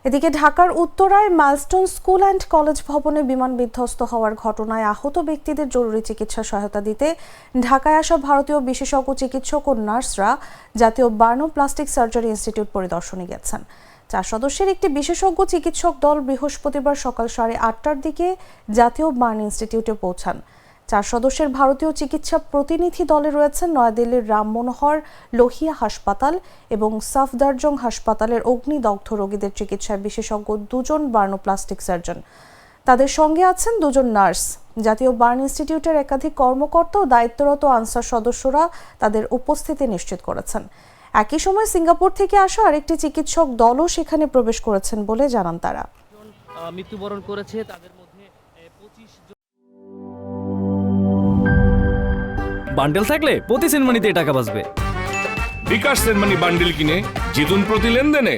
এদিকে ঢাকার উত্তরায় মাইলস্টোন স্কুল অ্যান্ড কলেজ ভবনে বিমান বিধ্বস্ত হওয়ার ঘটনায় আহত ব্যক্তিদের জরুরি চিকিৎসা সহায়তা দিতে ঢাকায় আসা ভারতীয় বিশেষজ্ঞ চিকিৎসক ও নার্সরা জাতীয় বার্ন প্লাস্টিক সার্জারি ইনস্টিটিউট পরিদর্শনে গেছেন। 4 সদস্যের একটি বিশেষজ্ঞ চিকিৎসক দল বৃহস্পতিবার সকাল 8:30টার দিকে জাতীয় বার্ন ইনস্টিটিউটে পৌঁছান। 4 সদস্যের ভারতীয় চিকিৎসা প্রতিনিধি দলে রয়েছেন নয়াদিল্লির রাম মনোহর লোহিয়া হাসপাতাল এবং সাফদারজং হাসপাতালের অগ্নিদগ্ধ রোগীদের চিকিৎসায় বিশেষজ্ঞ 2 জন বার্নোপ্লাস্টিক সার্জন। তাদের সঙ্গে আছেন 2 জন নার্স। জাতীয় বার্ন ইনস্টিটিউটের একাধিক কর্মকর্তা ও দায়িত্বরত আনসার সদস্যরা তাদের উপস্থিতি নিশ্চিত করেছেন। একই সময় সিঙ্গাপুর থেকে আসা আরেকটি চিকিৎসক দলও সেখানে প্রবেশ করেছেন বলে জানান তারা। মৃত্যুবরণ করেছে, তাদের মধ্যে 25 জন। বান্ডেল থাকলে প্রতি সেনমানিতে টাকা বাঁচবে। বিকাশ সেনমানি বান্ডেল কিনে জিতুন প্রতি লেনদেনে।